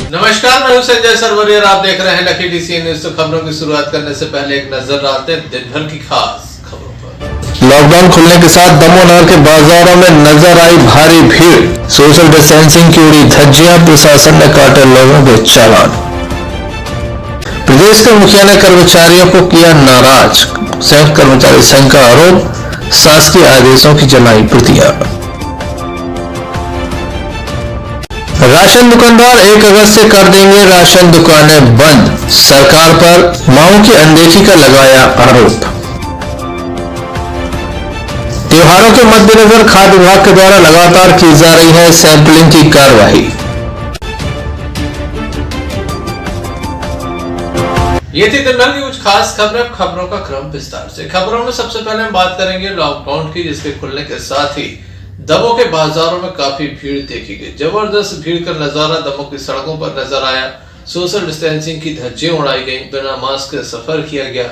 नमस्कार, मैं हूं संजय सरवरिया और आप देख रहे हैं लकी डीसी न्यूज। तो खबरों की शुरुआत करने से पहले एक नजर डालते हैं दिन भर की खास खबरों पर। लॉकडाउन खुलने के साथ दमोह के बाजारों में नजर आई भारी भीड़। सोशल डिस्टेंसिंग की उड़ी धज्जियां, प्रशासन ने काटे लोगों के चालान। प्रदेश के मुखिया ने कर्मचारियों को किया नाराज। संयुक्त कर्मचारी संघ का आरोप, शासकीय आदेशों की जलाई प्रतियां। राशन दुकानदार 1 अगस्त से कर देंगे राशन दुकानें बंद। सरकार पर मांगों की अनदेखी का लगाया आरोप। त्योहारों के मद्देनजर खाद्य विभाग के द्वारा लगातार की जा रही है सैंपलिंग की कार्रवाई। ये थी दिन भर की कुछ खास खबरें। खबरों का क्रम विस्तार से। खबरों में सबसे पहले हम बात करेंगे लॉकडाउन की, जिसके खुलने के साथ ही दमोह के बाजारों में काफी भीड़ देखी गई। जबरदस्त भीड़ का नजारा दमोह की सड़कों पर नजर आया। सोशल डिस्टेंसिंग की धज्जियां उड़ाई गई, बिना मास्क के सफर किया गया।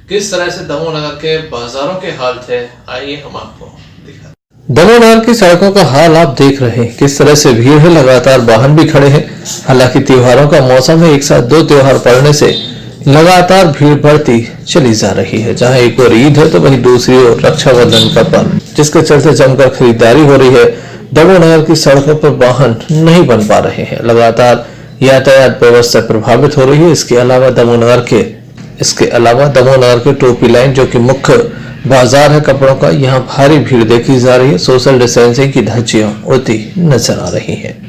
किस तरह से दमोह नगर के बाजारों के हाल थे, आइए हम आपको दिखा। दमोह नगर की सड़कों का हाल आप देख रहे हैं, किस तरह से भीड़ है। लगातार वाहन भी खड़े हैं। हालांकि त्योहारों का मौसम है, एक साथ 2 त्योहार पड़ने से लगातार भीड़ बढ़ती चली जा रही है। जहां एक और ईद है तो वहीं दूसरी ओर रक्षाबंधन का पर्व, जिसके चलते जमकर खरीदारी हो रही है। दमोह नगर की सड़कों पर वाहन नहीं बन पा रहे हैं। लगातार यातायात व्यवस्था प्रभावित हो रही है। इसके अलावा दमोह नगर के टोपी लाइन, जो कि मुख्य बाजार है कपड़ों का, यहाँ भारी भीड़ देखी जा रही है। सोशल डिस्टेंसिंग की धज्जियां उड़ती नजर आ रही है।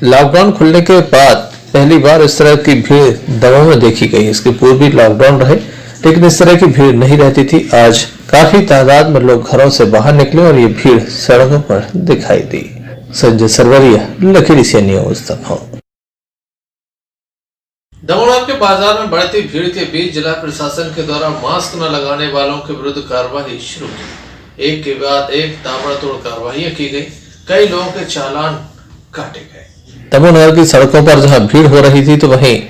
लॉकडाउन खुलने के बाद पहली बार इस तरह की भीड़ दमोह में देखी गई। इसके पूर्व भी लॉकडाउन रहे, लेकिन इस तरह की भीड़ नहीं रहती थी। आज काफी तादाद में लोग घरों से बाहर निकले और ये भीड़ सड़कों पर दिखाई दी। Sanjay Sarwaria, lucky DC news Damoh. Damoh के बाजार में बढ़ती भीड़ के बीच जिला प्रशासन के द्वारा मास्क न लगाने वालों के विरुद्ध कार्रवाई शुरू की। एक के बाद एक ताबड़तोड़ कार्रवाइयां की गई। कई लोगों के चालान काटे गए। दमोह नगर की सड़कों पर जहां भीड़ हो रही थी तो वहीं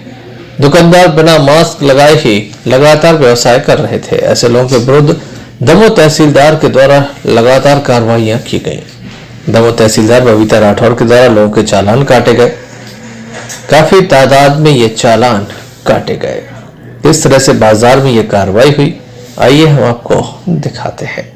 दुकानदार बिना मास्क लगाए ही लगातार व्यवसाय कर रहे थे। ऐसे लोगों के विरुद्ध दमोह तहसीलदार के द्वारा लगातार कार्रवाइयां की गई। दमोह तहसीलदार बबीता राठौर के द्वारा लोगों के चालान काटे गए। काफी तादाद में ये चालान काटे गए। किस तरह से बाजार में ये कार्रवाई हुई, आइए हम आपको दिखाते हैं।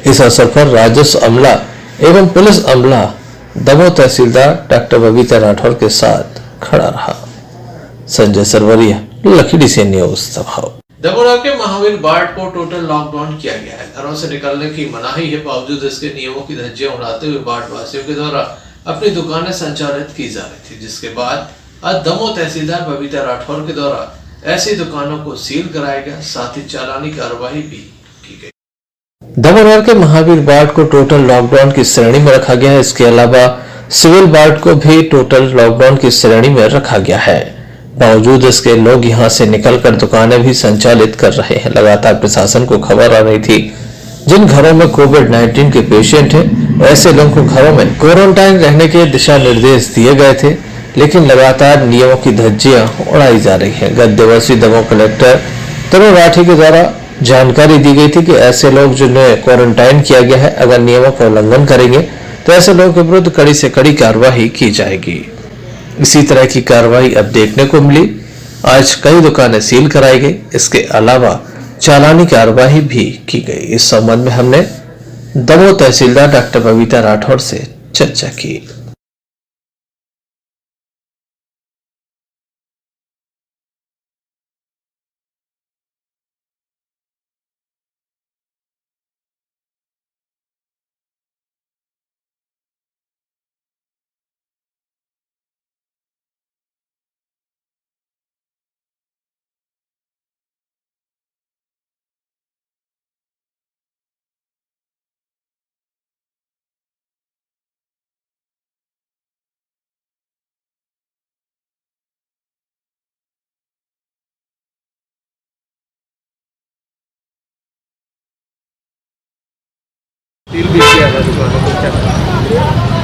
इस अवसर पर राजस्व अमला एवं पुलिस अमला दमोह तहसीलदार डॉक्टर बबीता राठौर के साथ खड़ा रहा। संजय सरवरिया, लखीडी से न्यूज दबाव। दमोह के महावीर बाट को टोटल लॉकडाउन किया गया है। घरों से निकलने की मनाही है, बावजूद इसके नियमों की धज्जियां उड़ाते हुए बाट वासियों के द्वारा अपनी दुकानें संचालित की जा रही थी, जिसके बाद आज दमोह तहसीलदार बबीता राठौर के द्वारा ऐसी दुकानों को सील कराया गया, साथ ही चालानी कार्रवाई भी की गई। दमोह के महावीर बाट को टोटल लॉकडाउन की श्रेणी में रखा गया है। इसके अलावा सिविल बाट को भी टोटल लॉकडाउन की श्रेणी में रखा गया है। बावजूद इसके लोग यहां से निकलकर दुकानें भी संचालित कर रहे हैं। लगातार प्रशासन को खबर आ रही थी, जिन घरों में कोविड-19 के पेशेंट हैं, ऐसे लोगों को घरों में क्वारंटाइन रहने के दिशा निर्देश दिए गए थे, लेकिन लगातार नियमों की धज्जियां उड़ाई जा रही है। गत दिवस दमोह कलेक्टर तरुण राठी के द्वारा जानकारी दी गई थी कि ऐसे लोग जिन्हें क्वारंटाइन किया गया है, अगर नियमों का उल्लंघन करेंगे तो ऐसे लोगों के विरुद्ध कड़ी से कड़ी कार्रवाई की जाएगी। इसी तरह की कार्रवाई अब देखने को मिली। आज कई दुकानें सील कराई गई, इसके अलावा चालानी कार्रवाई भी की गई। इस संबंध में हमने दमोह तहसीलदार डॉक्टर बबीता राठौर से चर्चा की।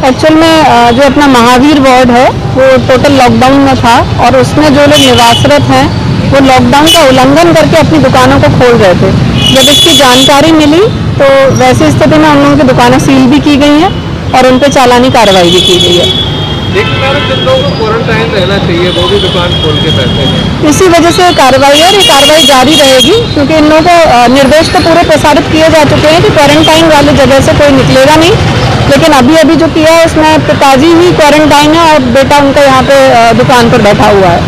एक्चुअल में जो अपना महावीर वार्ड है वो टोटल लॉकडाउन में था, और उसमें जो लोग निवासरत हैं वो लॉकडाउन का उल्लंघन करके अपनी दुकानों को खोल रहे थे। जब इसकी जानकारी मिली तो वैसी स्थिति में हम लोगों की दुकानें सील भी की गई हैं और उन पर चालानी कार्रवाई भी की गई है। लेकिन जिन लोगों को क्वारंटाइन रहना चाहिए वो भी दुकान खोल के बैठे हैं। इसी वजह से कार्रवाई है और ये कार्रवाई जारी रहेगी, क्योंकि इन लोगों को निर्देश तो पूरे प्रसारित किए जा चुके हैं कि क्वारंटाइन वाली जगह से कोई निकलेगा नहीं। लेकिन अभी जो किया है उसमें पिताजी ही क्वारंटाइन है और बेटा उनका यहाँ पे दुकान पर बैठा हुआ है,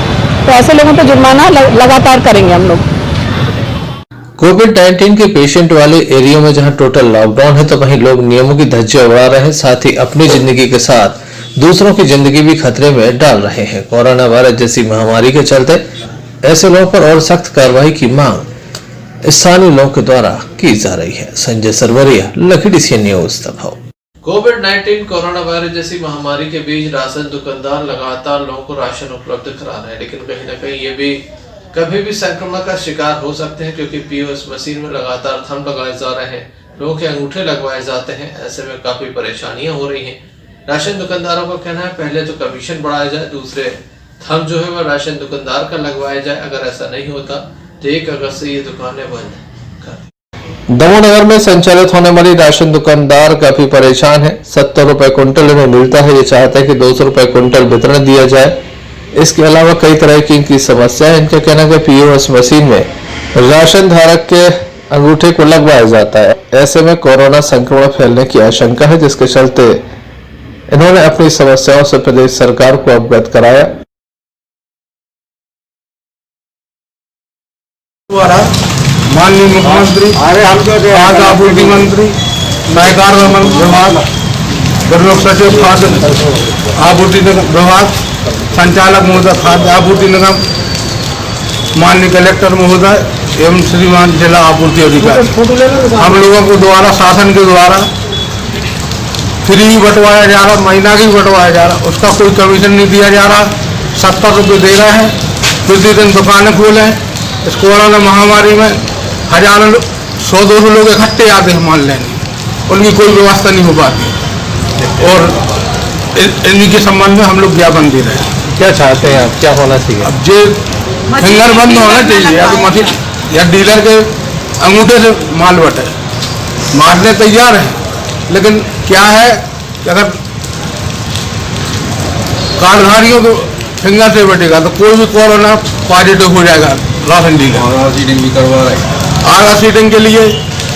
तो ऐसे लोगों पर जुर्माना लगातार करेंगे हम लोग। कोविड-19 के पेशेंट वाले एरिया में जहां टोटल लॉकडाउन है, तो वहीं लोग नियमों की धज्जियां उड़ा रहे हैं, साथ ही अपनी जिंदगी के साथ दूसरों की जिंदगी भी खतरे में डाल रहे हैं। कोरोना वायरस जैसी महामारी के चलते ऐसे लोगों पर और सख्त कार्रवाई की मांग स्थानीय लोगों के द्वारा की जा रही है। संजय सरवरिया, लखीडी से न्यूज दबाव। कोविड-19 कोरोना वायरस जैसी महामारी के बीच राशन दुकानदार लगातार लोगों को राशन उपलब्ध करा रहे हैं, लेकिन कहीं न कहीं ये भी कभी भी संक्रमण का शिकार हो सकते हैं, क्योंकि पीओएस मशीन में लगातार थंब लगाए जा रहे हैं, लोगों के अंगूठे लगवाए जाते हैं। ऐसे में काफी परेशानियां हो रही हैं। राशन दुकानदारों का कहना है पहले तो कमीशन बढ़ाया जाए, दूसरे थंब जो है वह राशन दुकानदार का लगवाया जाए। अगर ऐसा नहीं होता तो 1 अगस्त से ये दुकानें बंद कर दी। दमोह नगर में संचालित होने वाली राशन दुकानदार काफी परेशान है। 70 रुपए क्विंटल इन्हें मिलता है। ये चाहते हैं कि 200 रुपए क्विंटल वितरण दिया जाए। इसके अलावा कई तरह की इनकी समस्या है। इनका कहना है कि पीओएस मशीन में राशन धारक के अंगूठे को लगवाया जाता है। ऐसे में कोरोना संक्रमण फैलने की आशंका है, जिसके चलते इन्होंने अपनी समस्याओं से प्रदेश सरकार को अवगत कराया। माननीय मुख्यमंत्री, खाद्य आपूर्ति मंत्री, सहकारिता विभाग, प्रमुख सचिव खाद्य आपूर्ति विभाग, संचालक महोदय खाद्य आपूर्ति निगम, माननीय कलेक्टर महोदय एवं श्रीमान जिला आपूर्ति अधिकारी, हम लोगों को द्वारा शासन के द्वारा फ्री बंटवाया जा रहा, महीना की बंटवाया जा रहा, उसका कोई कमीशन नहीं दिया जा रहा। 70 रुपये दे रहे हैं। प्रतिदिन दुकानें खोले हैं। इस कोरोना महामारी में हजारों 100-200 लोग इकट्ठे आते हैं माल लेने, उनकी कोई व्यवस्था नहीं हो पाती और इन्हीं के संबंध में हम लोग ज्ञापन दे रहे हैं। क्या चाहते हैं आप, क्या होना चाहिए? अब जो फिंगर बंद होना चाहिए या तो मशीन या डीलर के अंगूठे से माल बटे, मारने तैयार हैं, लेकिन क्या है कि अगर कार्डधारियों को फिंगर से बटेगा तो कोई भी कोरोना पॉजिटिव हो जाएगा। राशन डीलर आधार सीडिंग भी करवा रहे हैं। आधार सीडिंग के लिए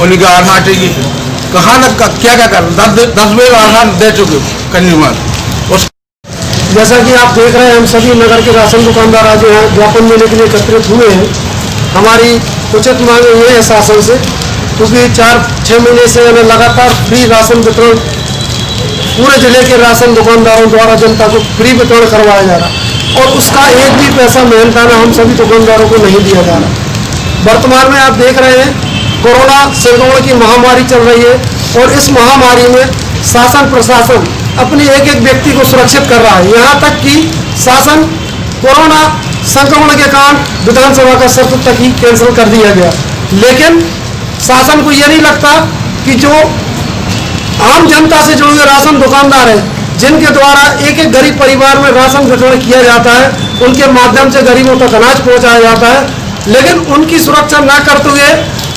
उनका आधार चाहिए। कहाँ तक क्या क्या कर 10 में आधार दे चुके कंज्यूमर। जैसा कि आप देख रहे हैं, हम सभी नगर के राशन दुकानदार आज यहाँ ज्ञापन देने के लिए एकत्रित हुए हैं। हमारी उचित मांग ये है शासन से, क्योंकि 4-6 महीने से हमें लगातार फ्री राशन वितरण पूरे जिले के राशन दुकानदारों द्वारा जनता को फ्री वितरण करवाया जा रहा और उसका एक भी पैसा मेहनताना हम सभी दुकानदारों को नहीं दिया जा रहा। वर्तमान में आप देख रहे हैं कोरोना संक्रमण की महामारी चल रही है और इस महामारी में शासन प्रशासन अपने एक व्यक्ति को सुरक्षित कर रहा है। यहाँ तक कि शासन कोरोना संक्रमण के कारण विधानसभा का सत्र तक ही कैंसिल कर दिया गया, लेकिन शासन को यह नहीं लगता कि जो आम जनता से जुड़े हुए राशन दुकानदार हैं, जिनके द्वारा एक गरीब परिवार में राशन वितरण किया जाता है, उनके माध्यम से गरीबों तक अनाज पहुंचाया जाता है, लेकिन उनकी सुरक्षा न करते हुए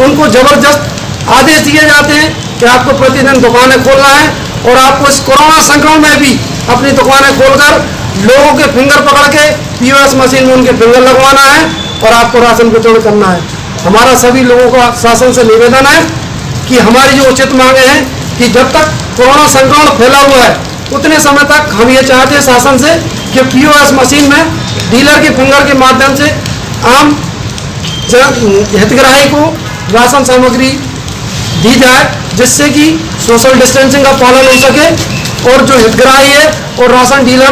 उनको जबरदस्त आदेश दिए जाते हैं कि आपको प्रतिदिन दुकानें खोलना है और आपको इस कोरोना संक्रमण में भी अपनी दुकानें खोलकर लोगों के फिंगर पकड़ के पीओएस मशीन में उनके फिंगर लगवाना है और आपको राशन वितरण करना है। हमारा सभी लोगों का शासन से निवेदन है कि हमारी जो उचित मांगे हैं कि जब तक कोरोना संक्रमण फैला हुआ है उतने समय तक हम ये चाहते हैं शासन से कि पीओएस मशीन में डीलर के फिंगर के माध्यम से आम हितग्राही को राशन सामग्री दी जाए, जिससे कि सोशल डिस्टेंसिंग का पालन हो सके और जो हितग्राही है और राशन डीलर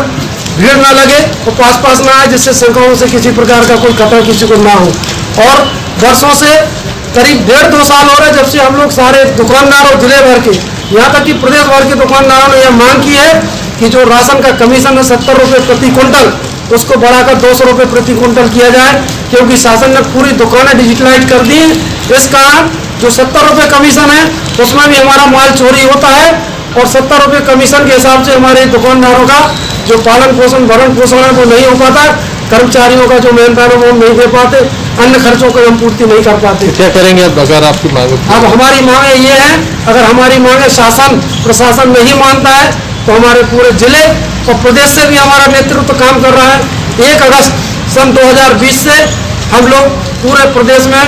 भीड़ ना लगे और पास ना आए, जिससे संक्रमण से किसी प्रकार का कोई खतरा किसी को ना हो। और वर्षों से करीब 1.5-2 साल हो रहे जब से हम लोग सारे दुकानदार और जिले भर के यहाँ तक कि प्रदेश भर के दुकानदारों ने यह मांग की है कि जो राशन का कमीशन है 70 रुपये प्रति क्विंटल, उसको बढ़ाकर 200 रुपये प्रति क्विंटल किया जाए, क्योंकि शासन ने पूरी दुकानें डिजिटलाइज कर दी। इस कारण जो 70 रुपये कमीशन है उसमें भी हमारा माल चोरी होता है और 70 रुपये कमीशन के हिसाब से हमारे दुकानदारों का जो पालन पोषण भरण पोषण है वो नहीं हो पाता, कर्मचारियों का जो मेहनतान है वो नहीं दे पाते, अन्य खर्चों को हम पूर्ति नहीं कर पाते। क्या करेंगे अब अगर आपकी मांग? अब हमारी मांगे ये है, अगर हमारी मांगे शासन प्रशासन नहीं मानता है तो हमारे पूरे जिले और प्रदेश से भी हमारा नेतृत्व काम कर रहा है। 1 अगस्त सन 2020 से हम लोग पूरे प्रदेश में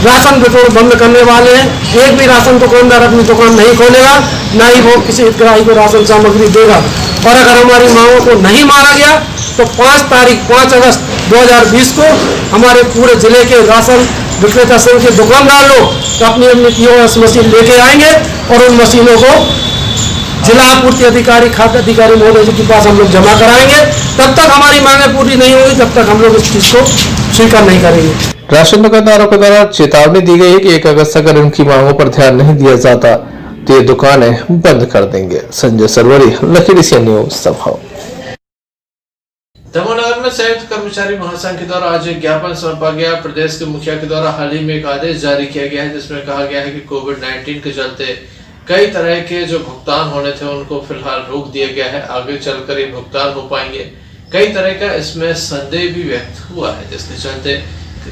राशन वितरण बंद करने वाले हैं। एक भी राशन दुकानदार अपनी दुकान नहीं खोलेगा, न ही वो किसी हितग्राही को राशन सामग्री देगा। और अगर हमारी मांगों को नहीं माना गया तो 5 अगस्त 2020 को हमारे पूरे जिले के राशन विक्रेता संघ के दुकानदार लोग तो अपनी पीओएस मशीन लेके आएंगे और उन मशीनों को जिला आपूर्ति अधिकारी खाद्य अधिकारी महोदय जी के पास हम लोग जमा कराएंगे। तब तक हमारी मांगे पूरी नहीं होगी, तब तक हम लोग इस चीज को स्वीकार नहीं करेंगे। राशन दुकानदारों के द्वारा चेतावनी दी गई है कि 1 अगस्त अगर इनकी मांगों पर ध्यान नहीं दिया जाता तो ये दुकानें बंद कर देंगे। संजय सरवरी, लखीरी से न्यूज संभव। दमोह नगर में संयुक्त कर्मचारी महासंघ के द्वारा आज एक ज्ञापन सौंपा गया। प्रदेश के मुखिया के द्वारा हाल ही में एक आदेश जारी किया गया है, जिसमें कहा गया है कि कोविड-19 के चलते कई तरह के जो भुगतान होने थे उनको फिलहाल रोक दिया गया है। आगे चलकर ये भुगतान हो पाएंगे, कई तरह का इसमें संदेह भी व्यक्त हुआ है, जिसके चलते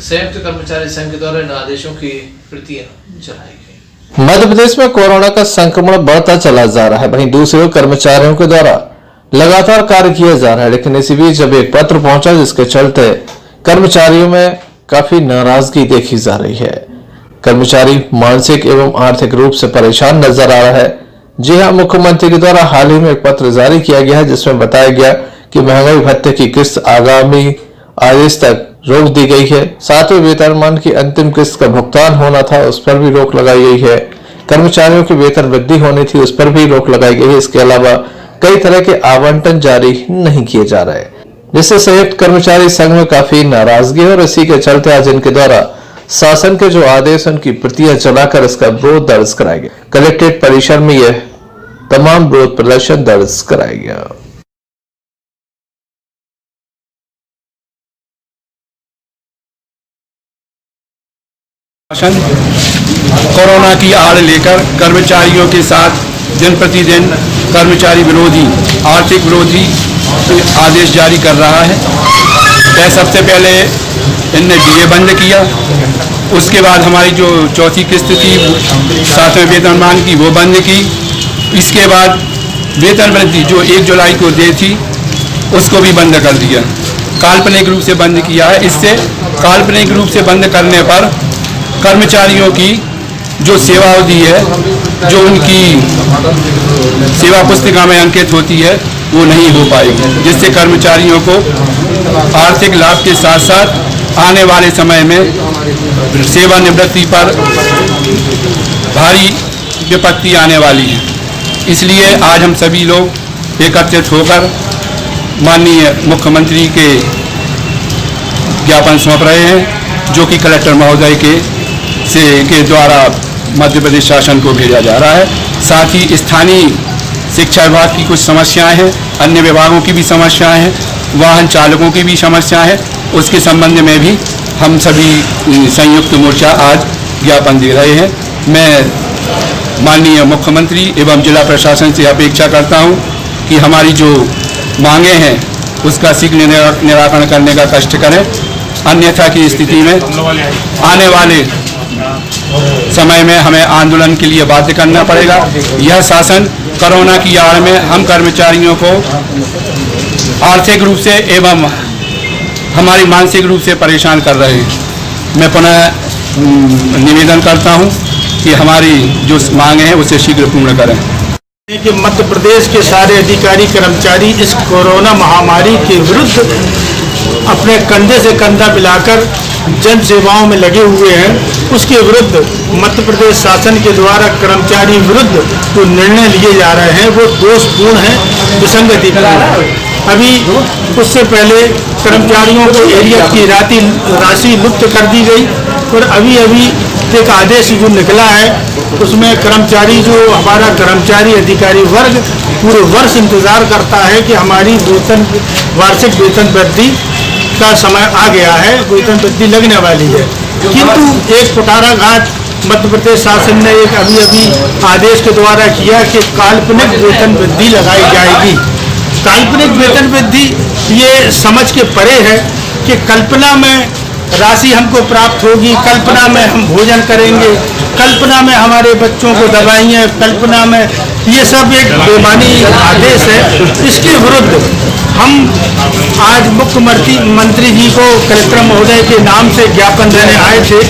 संयुक्त कर्मचारी संघ के द्वारा इन आदेशों की प्रतियां जलाई गई। मध्य प्रदेश में कोरोना का संक्रमण बढ़ता चला जा रहा है। वहीं दूसरी ओर कर्मचारियों के द्वारा लगातार कार्य किया जा रहा है, लेकिन इसी बीच जब एक पत्र पहुंचा जिसके चलते कर्मचारियों में काफी नाराजगी देखी जा रही है। कर्मचारी मानसिक एवं आर्थिक रूप से परेशान नजर आ रहा है। जी हां, मुख्यमंत्री के द्वारा हाल ही में एक पत्र जारी किया गया है जिसमें बताया गया कि महंगाई भत्ते की किस्त आगामी आदेश तक रोक दी गई है। साथ ही वेतनमान की अंतिम किस्त का भुगतान होना था, उस पर भी रोक लगाई गई है। कर्मचारियों की वेतन वृद्धि होनी थी, उस पर भी रोक लगाई गई है। इसके अलावा कई तरह के आवंटन जारी नहीं किए जा रहे, जिससे संयुक्त कर्मचारी संघ में काफी नाराजगी है और इसी के चलते आज इनके द्वारा शासन के जो आदेश उनकी प्रतियां चलाकर इसका विरोध दर्ज कराया गया। कलेक्ट्रेट परिसर में यह तमाम विरोध प्रदर्शन दर्ज कराया गया। कोरोना की आड़ लेकर कर्मचारियों के साथ दिन प्रतिदिन कर्मचारी विरोधी, आर्थिक विरोधी आदेश जारी कर रहा है। सबसे पहले इनने डीए बंद किया, उसके बाद हमारी जो चौथी किस्त थी 7वें वेतनमान की वो बंद की। इसके बाद वेतन वृद्धि जो 1 जुलाई को दी थी उसको भी बंद कर दिया, काल्पनिक रूप से बंद किया है। इससे काल्पनिक रूप से बंद करने पर कर्मचारियों की जो सेवा अवधि है, जो उनकी सेवा पुस्तिका में अंकित होती है, वो नहीं हो पाएगी, जिससे कर्मचारियों को आर्थिक लाभ के साथ साथ आने वाले समय में सेवानिवृत्ति पर भारी विपत्ति आने वाली है। इसलिए आज हम सभी लोग एकत्रित होकर माननीय मुख्यमंत्री के ज्ञापन सौंप रहे हैं, जो कि कलेक्टर महोदय के द्वारा मध्य प्रदेश शासन को भेजा जा रहा है। साथ ही स्थानीय शिक्षा विभाग की कुछ समस्याएं हैं, अन्य विभागों की भी समस्याएं हैं, वाहन चालकों की भी समस्याएं हैं, उसके संबंध में भी हम सभी संयुक्त मोर्चा आज ज्ञापन दे रहे हैं। मैं माननीय मुख्यमंत्री एवं जिला प्रशासन से अपेक्षा करता हूं कि हमारी जो मांगे हैं उसका शीघ्र निराकरण करने का कष्ट करें, अन्यथा की स्थिति में आने वाले समय में हमें आंदोलन के लिए बाध्य करना पड़ेगा। यह शासन कोरोना की आड़ में हम कर्मचारियों को आर्थिक रूप से एवं हमारी मानसिक रूप से परेशान कर रहे हैं। मैं पुनः निवेदन करता हूं कि हमारी जो मांगे हैं उसे शीघ्र पूर्ण करें। कि मध्य प्रदेश के सारे अधिकारी कर्मचारी इस कोरोना महामारी के विरुद्ध अपने कंधे से कंधा मिलाकर जन सेवाओं में लगे हुए हैं। उसके विरुद्ध मध्य प्रदेश शासन के द्वारा कर्मचारी विरुद्ध जो निर्णय लिए जा रहे हैं वो दोषपूर्ण है, विसंगतिपूर्ण है। अभी उससे पहले कर्मचारियों को एरिया की राशि लुप्त कर दी गई और अभी एक आदेश जो निकला है उसमें कर्मचारी जो हमारा कर्मचारी अधिकारी वर्ग पूरे वर्ष इंतजार करता है कि हमारी वार्षिक वेतन वृद्धि का समय आ गया है, वेतन वृद्धि लगने वाली है। किंतु एक कुठाराघात मध्य प्रदेश शासन ने एक अभी आदेश के द्वारा किया कि काल्पनिक वेतन वृद्धि लगाई जाएगी। काल्पनिक वेतन वृद्धि ये समझ के परे है कि कल्पना में राशि हमको प्राप्त होगी, कल्पना में हम भोजन करेंगे, कल्पना में हमारे बच्चों को दवाइयाँ, कल्पना में, ये सब एक बेमानी आदेश है। इसके विरुद्ध हम आज मुख्यमंत्री जी को कलेक्टर महोदय के नाम से ज्ञापन देने आए थे।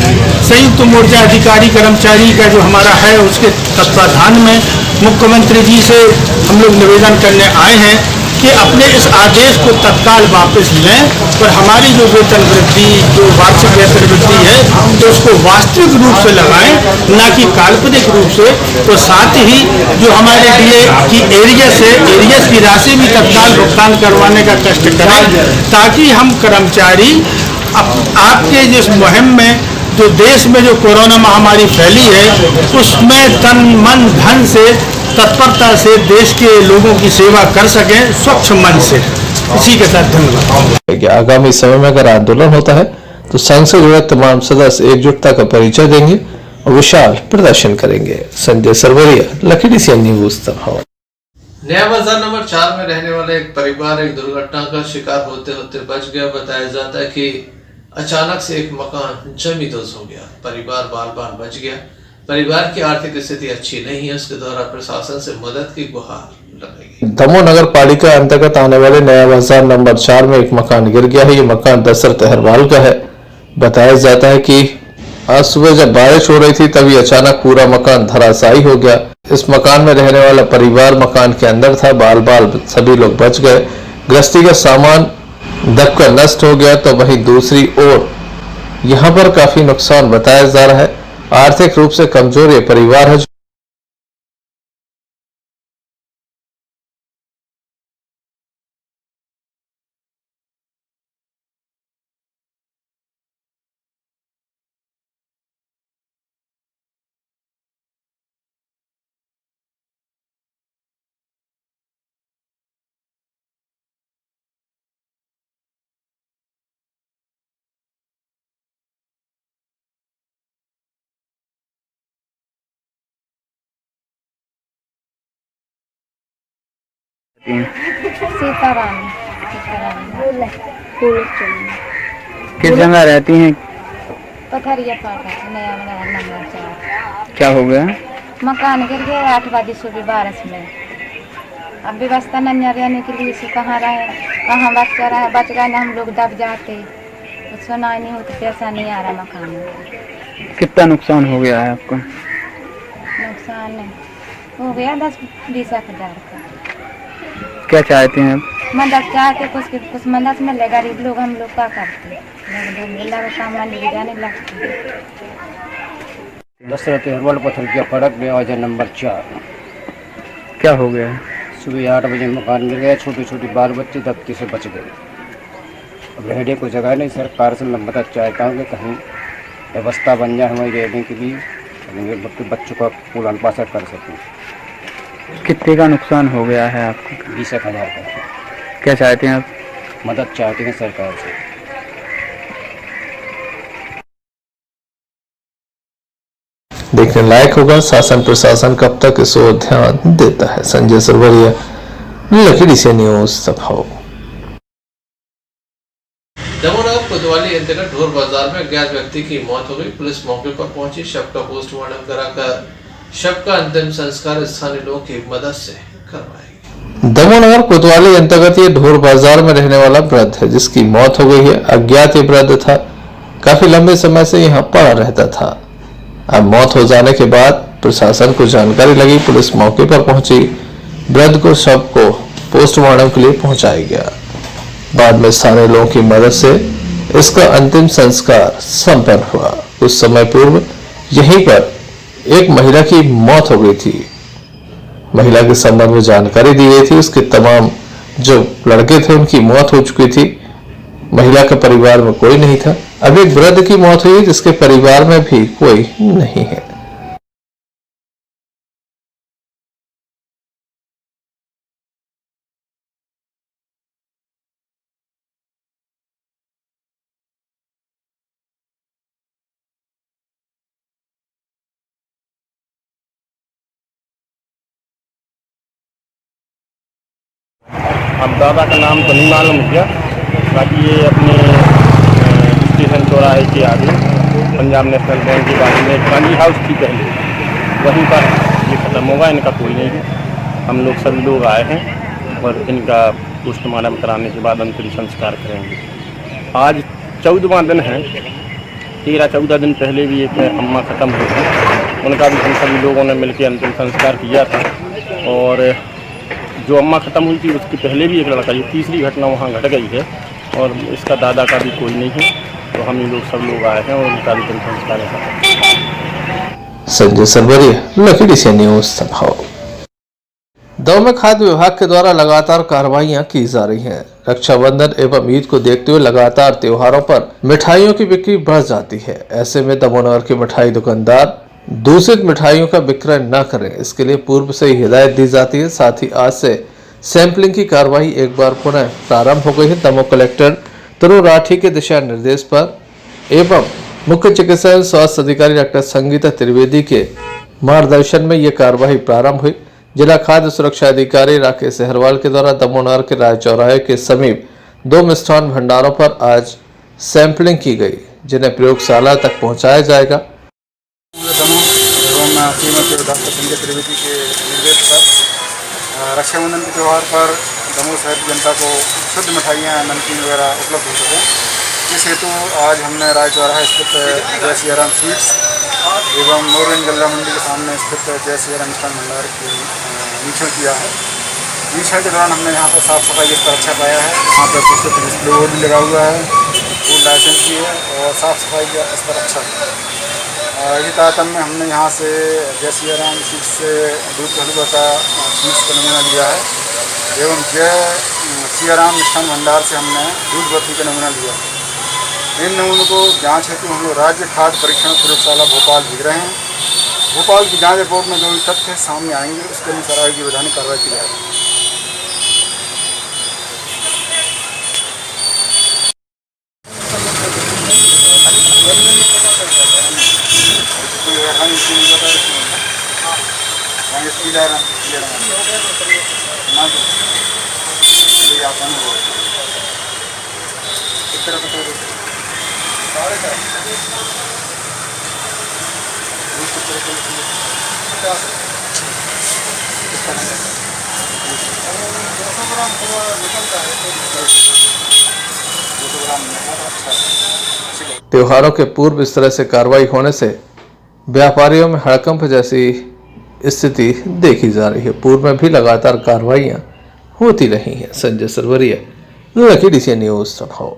संयुक्त मोर्चा अधिकारी कर्मचारी का जो हमारा है उसके तत्वाधान में मुख्यमंत्री जी से हम लोग निवेदन करने आए हैं कि अपने इस आदेश को तत्काल वापस लें और हमारी जो वेतन वृद्धि, जो वार्षिक वेतन वृद्धि है, तो उसको वास्तविक रूप से लगाएं, न कि काल्पनिक रूप से। तो साथ ही जो हमारे डीए की एरियस की राशि भी तत्काल भुगतान करवाने का कष्ट करें, ताकि हम कर्मचारी आपके जिस मुहिम में जो देश में जो कोरोना महामारी फैली है उसमें तन मन धन से तत्परता से देश के लोगों की सेवा कर सकें स्वच्छ मन से। इसी के साथ धन्यवाद। आगामी समय में अगर आंदोलन होता है तो संघ से जुड़े तमाम सदस्य एकजुटता का परिचय देंगे और विशाल प्रदर्शन करेंगे। Sanjay Sarwaria, lucky DCN news. Naya Bazar number 4 में रहने वाले एक परिवार एक दुर्घटना का शिकार होते होते बच गया। बताया जाता है कि अचानक से एक मकान जमींदोज हो गया, परिवार बाल बाल बच गया। परिवार की आर्थिक स्थिति अच्छी नहीं है, उसके द्वारा प्रशासन से मदद की गुहार लगाई। दमोह नगर पालिका अंतर्गत आने वाले नया बाजार नंबर 4 में एक मकान गिर गया है। ये मकान दशरथ अहरवाल का है। बताया जाता है कि आज सुबह जब बारिश हो रही थी तभी अचानक पूरा मकान धराशायी हो गया। इस मकान में रहने वाला परिवार मकान के अंदर था। बाल बाल सभी लोग बच गए। गृहस्थी का सामान दबकर नष्ट हो गया तो वहीं दूसरी ओर यहाँ पर काफी नुकसान बताया जा रहा है। आर्थिक रूप से कमजोर ये परिवार है। सीताराम किस जगह रहती हैं? पथरिया पाटा नया नंबर 4। क्या हो गया? मकान गिर गया 8 बजे सुबह बारिश में। अब व्यवस्था नहीं रहने के लिए से कहाँ रहे, कहाँ बच्चा रहे, बच गए ना हम लोग दब जाते। कुछ सुनाई नहीं होती, पैसा नहीं आ रहा मकान में। कितना नुकसान हो गया है आपका? नुकसान हो गया 10-20 हज़ार का। क्या चाहते हैं आप? मदद चाहते, कुछ मदद मिले। गरीब लोग हम लोग क्या करते, सामान ले जाने लगते। दशरथ अहरवाल पथरिया सड़क में बाजार नंबर 4। क्या हो गया? सुबह 8 बजे मकान गिर गया। छोटे छोटे बाल बच्चे दबके से बच गए। अब रहने को जगह नहीं। सरकार से मैं मदद चाहता हूँ कि कहीं व्यवस्था बन जाए हमारी रहने के लिए, बच्चों का पालन पोषण कर सकें। कितने का नुकसान हो गया है आपको? 20,000 का। क्या चाहते हैं आप? मदद चाहते हैं सरकार से। देखने लायक होगा शासन प्रशासन कब तक इस ओर ध्यान देता है। संजय सरवरिया, लकीडी से न्यूज दमोह। दमोह कोतवाली अंतर्गत ढोर बाजार में अज्ञात व्यक्ति की मौत हो गई। पुलिस मौके पर पहुंची, शव का पोस्टमार्टम कराकर शव का अंतिम संस्कार स्थानीय लोगों की मदद से करवाएगी। दमोह नगर कोतवाली अंतर्गत ये ढोर बाजार में रहने वाला वृद्ध है जिसकी मौत हो गई है। अज्ञात ये वृद्ध था, काफी लंबे समय से यहाँ पड़ा रहता था। अब मौत हो जाने के बाद प्रशासन को जानकारी लगी, पुलिस मौके पर पहुंची, वृद्ध को शव को पोस्टमार्टम के लिए पहुंचाया गया। बाद में स्थानीय लोगों की मदद से इसका अंतिम संस्कार संपन्न हुआ। कुछ समय पूर्व यहीं पर एक महिला की मौत हो गई थी। महिला के संबंध में जानकारी दी गई थी। उसके तमाम जो लड़के थे उनकी मौत हो चुकी थी। महिला के परिवार में कोई नहीं था। अब एक वृद्ध की मौत हुई जिसके परिवार में भी कोई नहीं है। अब दादा का नाम तो नहीं मालूम किया, बाकी ये अपने स्टेशन चौराहे के आगे पंजाब नेशनल बैंक के बारे में एक गांधी हाउस थी पहले, वहीं पर ये ख़त्म होगा। इनका कोई नहीं है। हम लोग सभी लोग आए हैं और इनका पोस्टमार्टम कराने के बाद अंतिम संस्कार करेंगे। आज 14वां दिन है। 13-14 दिन पहले भी एक अम्मा ख़त्म हुई थी, उनका भी हम सभी लोगों ने मिलकर अंतिम संस्कार किया था। और जो अम्मा ख़त्म हुई थी उसके पहले भी एक लड़का, ये तीसरी घटना वहाँ घट गई है। और इसका दादा का भी कोई नहीं है, तो हम ही लोग सब लोग आए हैं और उनका भी संस्कार है। संजय सरवरिया, लकीडी से न्यूज दमोह। दमोह में खाद्य विभाग के द्वारा लगातार कार्रवाइयां की जा रही हैं। रक्षाबंधन एवं ईद को देखते हुए लगातार त्योहारों पर मिठाइयों की बिक्री बढ़ जाती है। ऐसे में दमोह नगर के मिठाई दुकानदार दूषित मिठाइयों का विक्रय न करें, इसके लिए पूर्व से ही हिदायत दी जाती है। साथ ही आज से सैंपलिंग की कार्रवाई एक बार पुनः प्रारंभ हो गई है। दमोह कलेक्टर तरुण राठी के दिशा निर्देश पर एवं मुख्य चिकित्सा एवं स्वास्थ्य अधिकारी डॉक्टर संगीता त्रिवेदी के मार्गदर्शन में ये कार्रवाई प्रारंभ हुई। जिला खाद्य सुरक्षा अधिकारी राकेश अहरवाल के द्वारा दमोह नगर के राय चौराहे के समीप 2 मिष्ठान भंडारों पर आज सैंपलिंग की गई, जिन्हें प्रयोगशाला तक पहुंचाया जाएगा। दमोह श्रीमती डॉक्टर संजय त्रिवेदी के निर्देश पर रक्षाबंधन के त्यौहार पर दमोह शहर की जनता को शुद्ध मिठाइयाँ नमकीन वगैरह उपलब्ध हो सकें, इस हेतु आज हमने राय चौराहा स्थित जय सियाराम स्वीट्स एवं मोरगंज गल्ला मंडी के सामने स्थित जय सियाराम मिष्ठान भंडार की निरीक्षण किया है। निरीक्षण के दौरान हमने यहाँ पर साफ़ सफाई की अच्छा पाया है। यहाँ पर कुछ डिस्प्ले बोर्ड भी लगा हुआ है, फूड लाइसेंस भी है और साफ़ सफाई का स्तर अच्छा है। इसी तारतम्य में हमने यहाँ से जय सियाराम स्वीट्स से दूध हलवा का स्वीट्स का नमूना लिया है एवं जय सियाराम मिष्ठान भंडार से हमने दूध बर्फी का नमूना लिया है। इन नमूनों को जांच हेतु हम लोग राज्य खाद्य परीक्षण प्रयोगशाला भोपाल भेज रहे हैं। भोपाल की जांच रिपोर्ट में जो भी तथ्य सामने आएंगे उसके अनुसार आगे की वैधानिक कार्रवाई की जाएगी। त्योहारों के पूर्व इस तरह से कार्रवाई होने से व्यापारियों में हड़कंप जैसी स्थिति देखी जा रही है। पूर्व में भी लगातार कार्रवाइयां होती रही हैं। Sanjay Sarwaria, lucky DC news Damoh.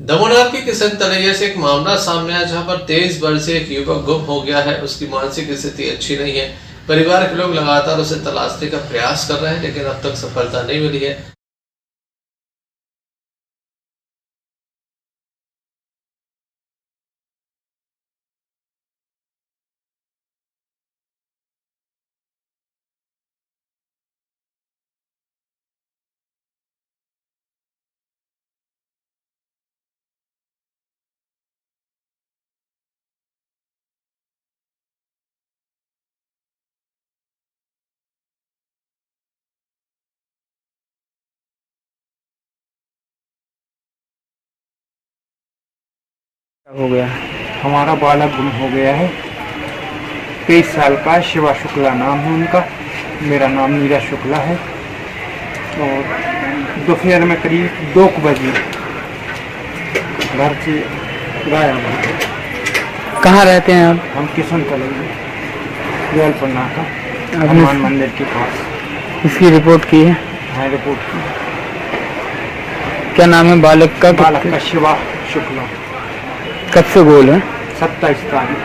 Damoh की किशन तलैया से एक मामला सामने आया जहां पर 23 वर्षीय एक युवक गुम हो गया है। उसकी मानसिक स्थिति अच्छी नहीं है। परिवार के लोग लगातार उसे तलाशने का प्रयास कर रहे हैं, लेकिन अब तक सफलता नहीं मिली है। हो गया? हमारा बालक गुम हो गया है। 23 साल का शिवा शुक्ला नाम है उनका। मेरा नाम नीरज शुक्ला है। और दोपहर में करीब 2 बजे घर से गायब हो। कहाँ रहते हैं आप? हम किशन तलैया गोलपन्ना का हनुमान मंदिर के पास। इसकी रिपोर्ट की है? हाँ, रिपोर्ट की। क्या नाम है बालक का? बालक का शिवा शुक्ला। कब से गोल है? 27 तारीख।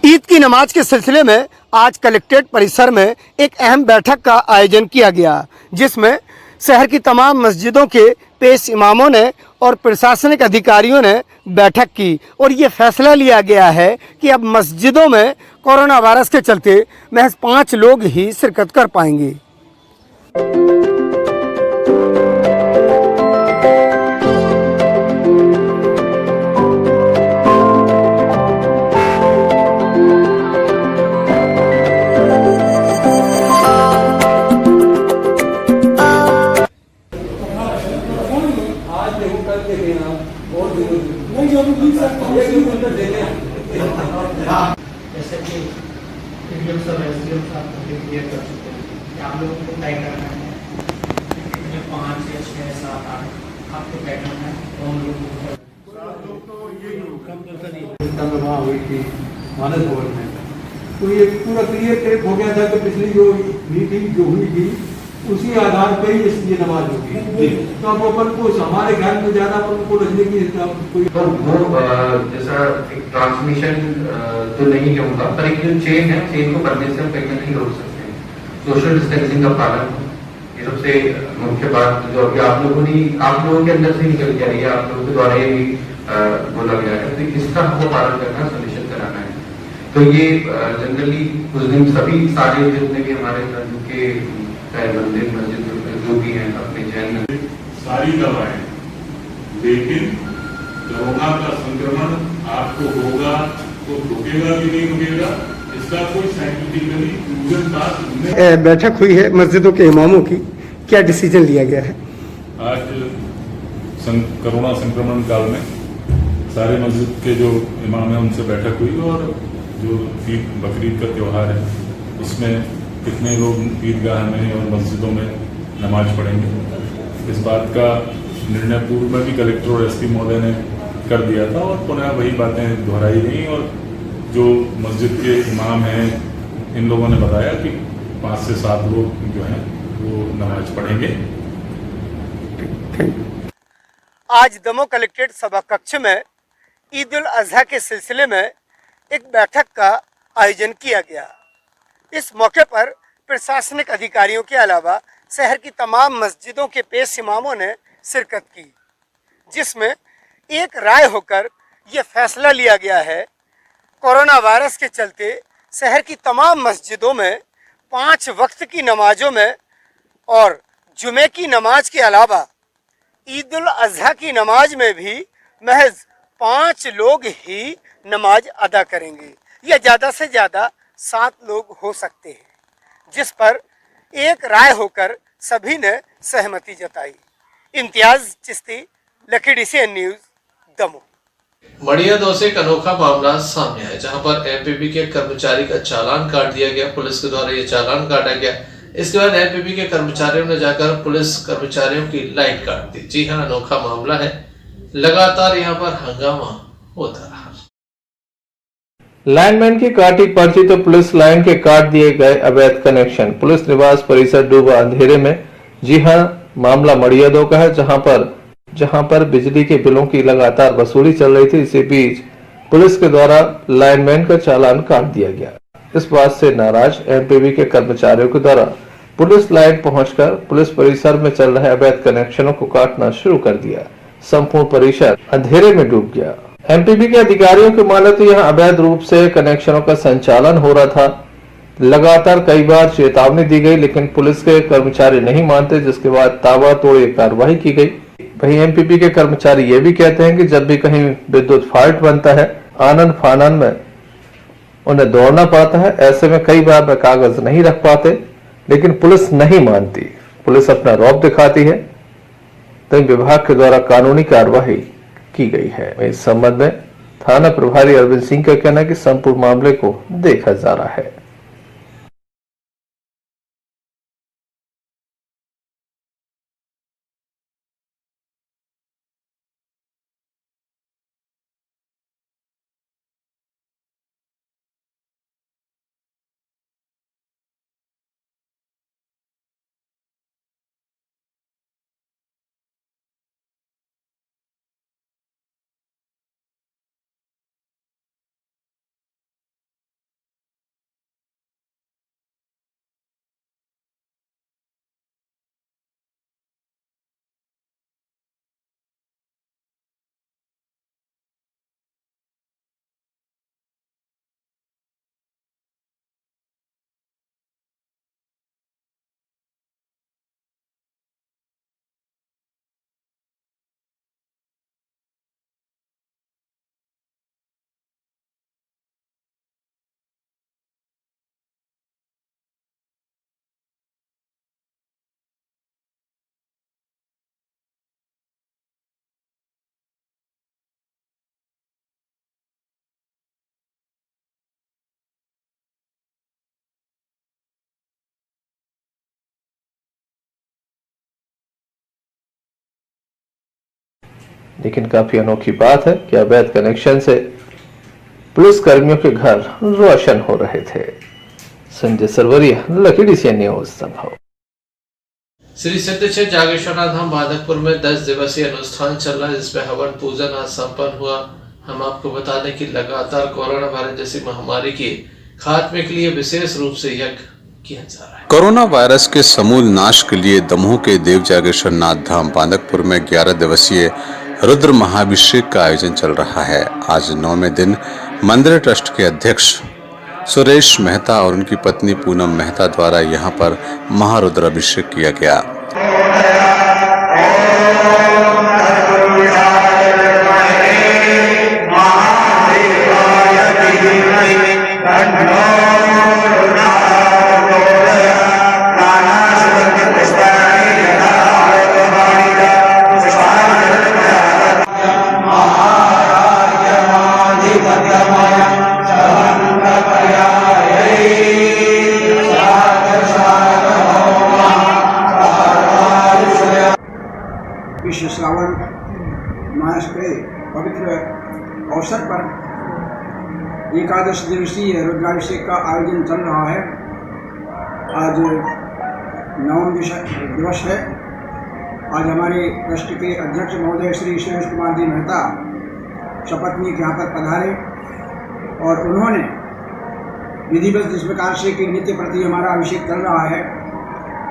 ईद की नमाज के सिलसिले में आज कलेक्ट्रेट परिसर में एक अहम बैठक का आयोजन किया गया, जिसमें शहर की तमाम मस्जिदों के पेश इमामों ने और प्रशासनिक अधिकारियों ने बैठक की और ये फैसला लिया गया है कि अब मस्जिदों में कोरोना वायरस के चलते महज 5 लोग ही शिरकत कर पाएंगे। जैसे कि आप लोगों को तय करना है 5 या 6 7 8 आपको तय करना है। हुई थी मानस भवन में, तो ये पूरा क्लियर टेप हो गया था कि पिछली जो मीटिंग जो हुई थी उसी आधार पर ही ये नमाज होगी। तो अब अपन को हमारे घर में ज्यादा अपन को रखने की कोई तो वो जैसा एक ट्रांसमिशन तो नहीं होगा, पर एक जो चेन है, चेन को बढ़ने से हम कहीं ना कहीं रोक सकते हैं। सोशल डिस्टेंसिंग का पालन, ये सबसे मुख्य बात जो अभी आप लोगों के अंदर से निकल के आ रही है, आप लोगों के द्वारा ये भी बोला गया है, तो इसका हमको पालन करना सुनिश्चित कराना है। तो ये जनरली कुछ दिन सभी सारे जितने भी हमारे धर्म के मंदिर मस्जिद जो भी हैं अपने जैन सारी दवाएं, लेकिन कोरोना का संक्रमण आपको होगा तो रुकेगा कि नहीं रुकेगा, इसका कोई साइंटिफिकली बैठक हुई है मस्जिदों के इमामों की, क्या डिसीजन लिया गया है? आज कोरोना संक्रमण काल में सारे मस्जिद के जो इमाम हैं उनसे बैठक हुई और जो ईद बकरीद का त्यौहार है उसमें कितने लोग ईदगाह में और मस्जिदों में नमाज पढ़ेंगे, इस बात का निर्णय पूर्व में भी कलेक्टर और एसपी महोदय ने कर दिया था और पुनः वही बातें दोहराई गई और जो मस्जिद के इमाम हैं इन लोगों ने बताया कि 5 से 7 लोग जो हैं वो नमाज पढ़ेंगे। आज दमोह कलेक्ट्रेट सभा कक्ष में ईद उल अजहा के सिलसिले में एक बैठक का आयोजन किया गया। इस मौके पर प्रशासनिक अधिकारियों के अलावा शहर की तमाम मस्जिदों के पेश इमामों ने शिरकत की, जिसमें एक राय होकर यह फैसला लिया गया है कोरोना वायरस के चलते शहर की तमाम मस्जिदों में 5 वक्त की नमाजों में और जुमे की नमाज के अलावा ईद उल अजहा की नमाज में भी महज 5 लोग ही नमाज अदा करेंगे या ज़्यादा से ज़्यादा 7 लोग हो सकते हैं, जिस पर एक राय होकर सभी ने सहमति जताई। Imtiaz Chishti, lucky DCN news, Damoh. Madiyado से एक अनोखा मामला सामने आया जहां पर एमपीबी के कर्मचारी का चालान काट दिया गया। पुलिस के द्वारा यह चालान काटा गया। इसके बाद एमपीबी के कर्मचारियों ने जाकर पुलिस कर्मचारियों की लाइन काट दी। जी हां, अनोखा मामला है। लगातार यहां पर हंगामा होता रहा। लाइनमैन की काटी पर्ची तो पुलिस लाइन के काट दिए गए अवैध कनेक्शन। पुलिस निवास परिसर डूबा अंधेरे में। जी हां, मामला मड़ियादो का है जहां पर बिजली के बिलों की लगातार वसूली चल रही थी। इसी बीच पुलिस के द्वारा लाइनमैन का चालान काट दिया गया। इस बात से नाराज एमपीबी के कर्मचारियों के द्वारा पुलिस लाइन पहुंचकर पुलिस परिसर में चल रहे अवैध कनेक्शनों को काटना शुरू कर दिया। संपूर्ण परिसर अंधेरे में डूब गया। एमपीबी के अधिकारियों के माने तो यहां अवैध रूप से कनेक्शनों का संचालन हो रहा था। लगातार कई बार चेतावनी दी गई, लेकिन पुलिस के कर्मचारी नहीं मानते, जिसके बाद ताबड़तोड़ ये कार्रवाई की गई। वहीं एमपीबी के कर्मचारी ये भी कहते हैं कि जब भी कहीं विद्युत फॉल्ट बनता है, आनन फानन में उन्हें दौड़ना पड़ता है। ऐसे में कई बार वे कागज नहीं रख पाते, लेकिन पुलिस नहीं मानती। पुलिस अपना रौब दिखाती है, तो विभाग के द्वारा कानूनी कार्रवाई की गई है। इस संबंध में थाना प्रभारी अरविंद सिंह का कहना है कि संपूर्ण मामले को देखा जा रहा है। लेकिन काफी अनोखी बात है कि अवैध कनेक्शन से पुलिस कर्मियों के घर रोशन हो रहे थे। Sanjay Sarwaria, lucky DCN news, संभव। श्री सिद्धेश्वर जागेश्वरनाथ धाम बादकपुर में 10 दिवसीय अनुष्ठान चल रहा है, जिसमें हवन पूजन आज संपन्न हुआ। हम आपको बता दें कि लगातार कोरोना वायरस जैसी महामारी के खात्मे के लिए विशेष रूप से यज्ञ किया जा रहा है। कोरोना वायरस के समूल नाश के लिए दमोह के देव जागेश्वरनाथ धाम बादकपुर में 11 दिवसीय रुद्र महाभिषेक का आयोजन चल रहा है। आज 9वें दिन मंदिर ट्रस्ट के अध्यक्ष सुरेश मेहता और उनकी पत्नी पूनम मेहता द्वारा यहां पर महारुद्राभिषेक किया गया। अवसर पर एकादश दिवसीय रुद्राभिषेक का आयोजन चल रहा है। आज 9वां दिवस है। आज हमारे ट्रस्ट के अध्यक्ष महोदय श्री सुरेश कुमार जी मेहता शपथ यहाँ पर पधारे और उन्होंने विधिवत जिस प्रकार से कि नित्य प्रति हमारा अभिषेक चल रहा है,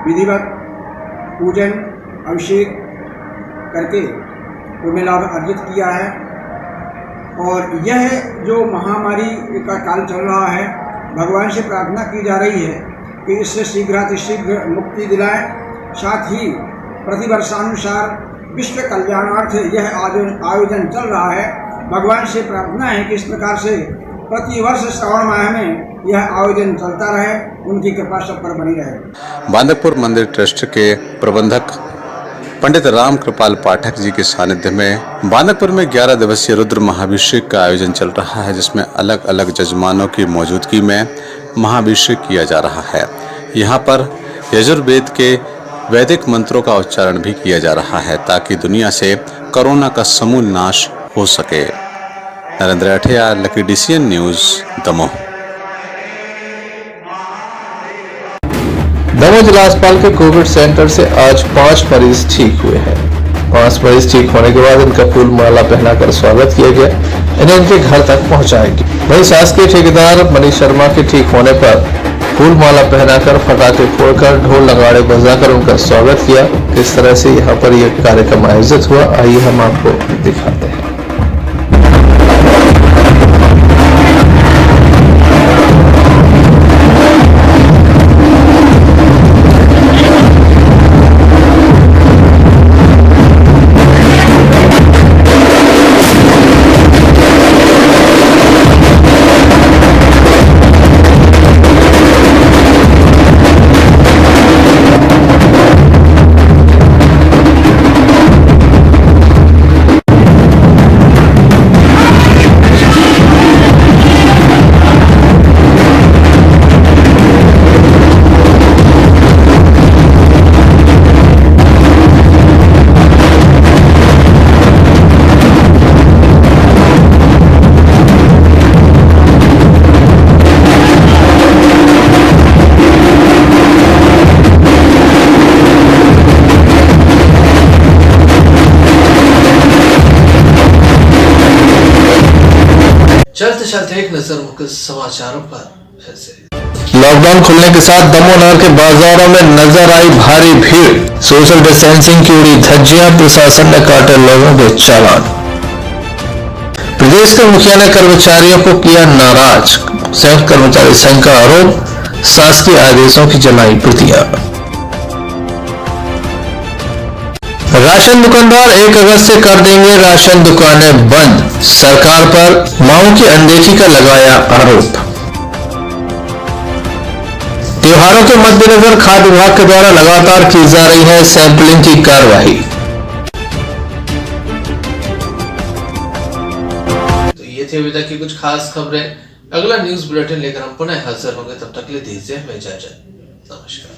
विधिवत पूजन अभिषेक करके पुण्य लाभ अर्जित किया है। और यह जो महामारी का काल चल रहा है, भगवान से प्रार्थना की जा रही है कि इससे शीघ्रातिशीघ्र मुक्ति दिलाए। साथ ही प्रतिवर्षानुसार विश्व कल्याणार्थ यह आयोजन चल रहा है। भगवान से प्रार्थना है कि इस प्रकार से प्रतिवर्ष श्रावण माह में यह आयोजन चलता रहे, उनकी कृपा सब पर बनी रहे। बांदकपुर मंदिर ट्रस्ट के प्रबंधक पंडित राम कृपाल पाठक जी के सानिध्य में बांदकपुर में 11 दिवसीय रुद्र महाभिषेक का आयोजन चल रहा है, जिसमें अलग अलग जजमानों की मौजूदगी में महाभिषेक किया जा रहा है। यहाँ पर यजुर्वेद के वैदिक मंत्रों का उच्चारण भी किया जा रहा है ताकि दुनिया से कोरोना का समूल नाश हो सके। Narendra Athiya, lucky DCN news, Damoh. Damoh जिला अस्पताल के कोविड सेंटर से आज 5 मरीज ठीक हुए हैं। 5 मरीज ठीक होने के बाद इनका फूल माला पहनाकर स्वागत किया गया। इन्हें इनके घर तक पहुंचाया गया। वहीं शासकीय ठेकेदार मनीष शर्मा के ठीक होने पर फूल माला पहनाकर, पटाखे फोड़कर, ढोल नगाड़े बजाकर उनका स्वागत किया। किस तरह से यहाँ पर यह कार्यक्रम आयोजित हुआ, आइए हम आपको दिखाते हैं। चलते चलते एक नजर मुख्य समाचारों पर फिर से। लॉकडाउन खुलने के साथ दमोह नगर के बाजारों में नजर आई भारी भीड़। सोशल डिस्टेंसिंग की उड़ी धज्जियां, प्रशासन ने काटे लोगों के चालान। प्रदेश के मुखिया ने कर्मचारियों को किया नाराज। संयुक्त कर्मचारी संघ का आरोप, शासकीय आदेशों की जलाई प्रतियां। राशन दुकानदार 1 अगस्त से कर देंगे राशन दुकानें बंद। सरकार पर मांगों की अनदेखी का लगाया आरोप। त्योहारों के मद्देनजर खाद्य विभाग के द्वारा लगातार की जा रही है सैंपलिंग की कार्यवाही। तो ये थी अभी तक की कुछ खास खबरें। अगला न्यूज बुलेटिन लेकर हम पुनः हाजिर होंगे। तब तक के लिए दीजिए हमें इजाजत। नमस्कार।